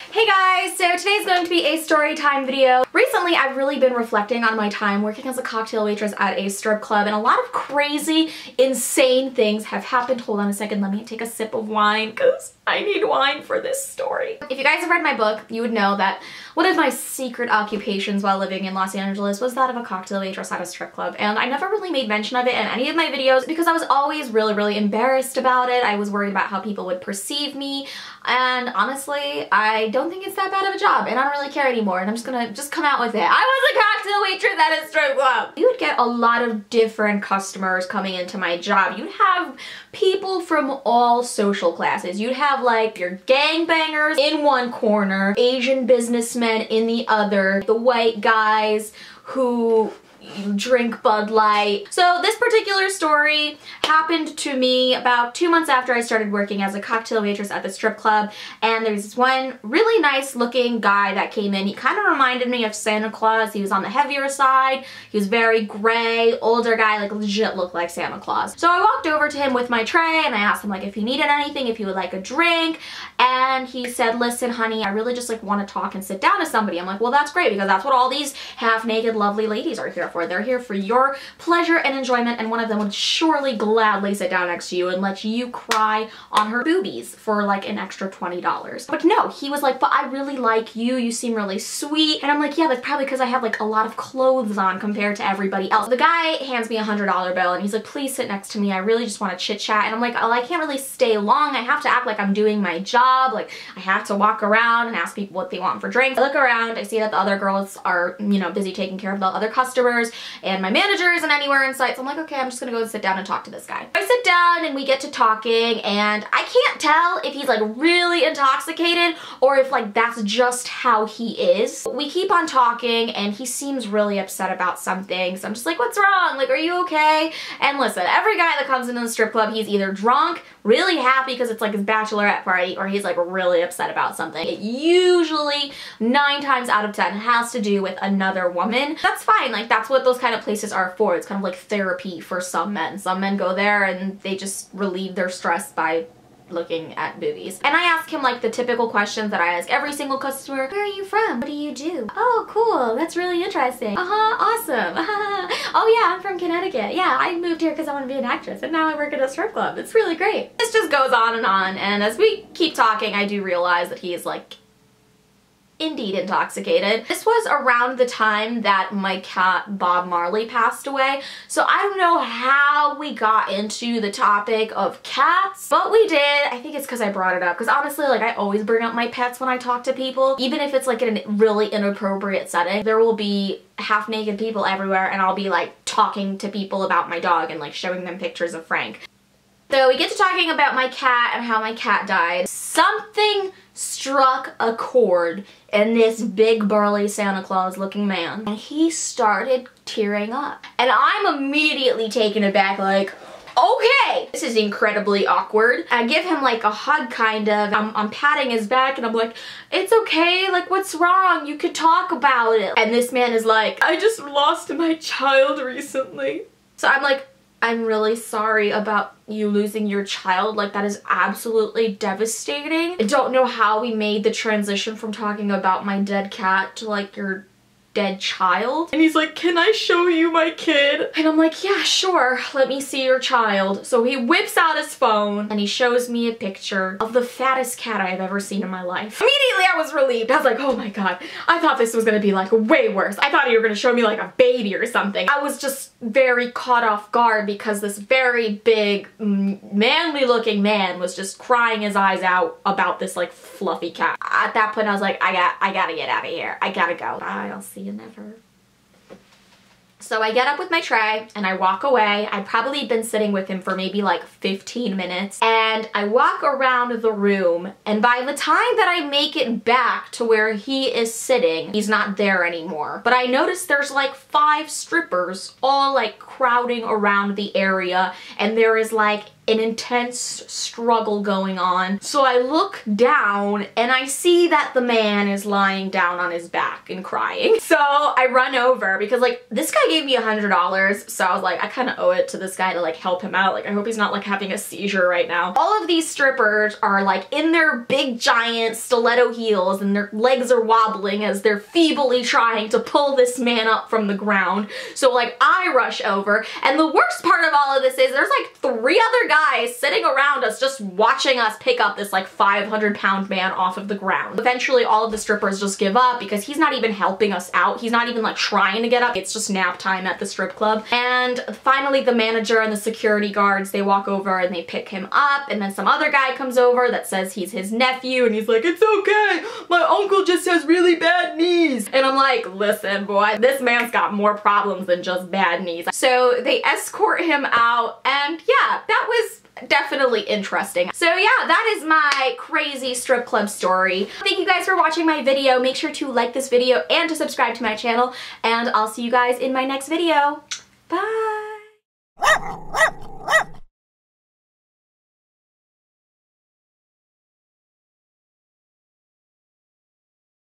Hey guys, so today's going to be a story time video. Recently, I've really been reflecting on my time working as a cocktail waitress at a strip club, and a lot of crazy, insane things have happened. Hold on a second, let me take a sip of wine because I need wine for this story. If you guys have read my book, you would know that one of my secret occupations while living in Los Angeles was that of a cocktail waitress at a strip club, and I never really made mention of it in any of my videos because I was always really embarrassed about it. I was worried about how people would perceive me, and honestly, I don't think it's that bad of a job, and I don't really care anymore, and I'm just gonna come out with it. I was a cocktail waitress at a strip club! You would get a lot of different customers coming into my job. You'd have people from all social classes. You'd have like your gangbangers in one corner, Asian businessmen in the other, the white guys who drink Bud Light. So this particular story happened to me about 2 months after I started working as a cocktail waitress at the strip club, and there's this one really nice looking guy that came in. He kind of reminded me of Santa Claus. He was on the heavier side. He was very gray, older guy, like legit looked like Santa Claus. So I walked over to him with my tray and I asked him like if he needed anything, if he would like a drink, and he said, "Listen honey, I really just like want to talk and sit down to somebody." I'm like, well that's great because that's what all these half-naked lovely ladies are here for. They're here for your pleasure and enjoyment, and one of them would surely gladly sit down next to you and let you cry on her boobies for like an extra $20. But no, he was like, "But I really like you, you seem really sweet." And I'm like, yeah, that's probably because I have like a lot of clothes on compared to everybody else. The guy hands me a $100 bill and he's like, "Please sit next to me, I really just want to chit chat." And I'm like, oh, I can't really stay long. I have to act like I'm doing my job. Like I have to walk around and ask people what they want for drinks. I look around, I see that the other girls are, you know, busy taking care of the other customers, and my manager isn't anywhere in sight, so I'm like, okay, I'm just gonna go and sit down and talk to this guy. I sit down and we get to talking, and I can't tell if he's like really intoxicated or if like that's just how he is. We keep on talking and he seems really upset about something, so I'm just like, what's wrong? Like, are you okay? And listen, every guy that comes into the strip club, he's either drunk, really happy because it's like his bachelorette party, or he's like really upset about something. It usually 9 times out of 10 has to do with another woman. That's fine, like that's what those kind of places are for. It's kind of like therapy for some men. Some men go there and they just relieve their stress by looking at boobies. And I ask him like the typical questions that I ask every single customer. Where are you from? What do you do? Oh, cool. That's really interesting. Awesome. Oh yeah, I'm from Connecticut. Yeah, I moved here because I want to be an actress and now I work at a strip club. It's really great. This just goes on, and as we keep talking, I do realize that he is like indeed intoxicated. This was around the time that my cat Bob Marley passed away, so I don't know how we got into the topic of cats, but we did. I think it's because I brought it up, because honestly, like I always bring up my pets when I talk to people, even if it's like in a really inappropriate setting. There will be half-naked people everywhere and I'll be like talking to people about my dog and like showing them pictures of Frank. So we get to talking about my cat and how my cat died. Something struck a chord in this big burly Santa Claus looking man, and he started tearing up. And I'm immediately taken aback like, okay, this is incredibly awkward. I give him like a hug kind of. I'm patting his back and I'm like, it's okay, like what's wrong? You could talk about it. And this man is like, I just lost my child recently. So I'm like, I'm really sorry about you losing your child. Like that is absolutely devastating. I don't know how we made the transition from talking about my dead cat to like your dead child. And he's like, can I show you my kid? And I'm like, yeah, sure, let me see your child. So he whips out his phone and he shows me a picture of the fattest cat I've ever seen in my life. Immediately I was relieved. I was like, oh my god, I thought this was gonna be like way worse. I thought you were gonna show me like a baby or something. I was just very caught off guard because this very big manly looking man was just crying his eyes out about this like fluffy cat. At that point I was like, I gotta get out of here. I gotta go. Bye, I'll see you never. So I get up with my tray and I walk away. I'd probably been sitting with him for maybe like 15 minutes, and I walk around the room, and by the time that I make it back to where he is sitting, he's not there anymore. But I notice there's like 5 strippers all like crowding around the area, and there is like an intense struggle going on. So I look down and I see that the man is lying down on his back and crying. So I run over because like this guy gave me $100, so I was like, I kind of owe it to this guy to like help him out. Like I hope he's not like having a seizure right now. All of these strippers are like in their big giant stiletto heels and their legs are wobbling as they're feebly trying to pull this man up from the ground. So like I rush over, and the worst part of all of this is there's like 3 other guys sitting around us just watching us pick up this like 500-pound man off of the ground. Eventually all of the strippers just give up because he's not even helping us out. He's not even like trying to get up. It's just nap time at the strip club. And finally the manager and the security guards, they walk over and they pick him up, and then some other guy comes over that says he's his nephew, and he's like, it's okay, my uncle just has really bad knees. And I'm like, listen boy, this man's got more problems than just bad knees. So they escort him out, and yeah, that was definitely interesting. So yeah, that is my crazy strip club story. Thank you guys for watching my video. Make sure to like this video and to subscribe to my channel, and I'll see you guys in my next video. Bye!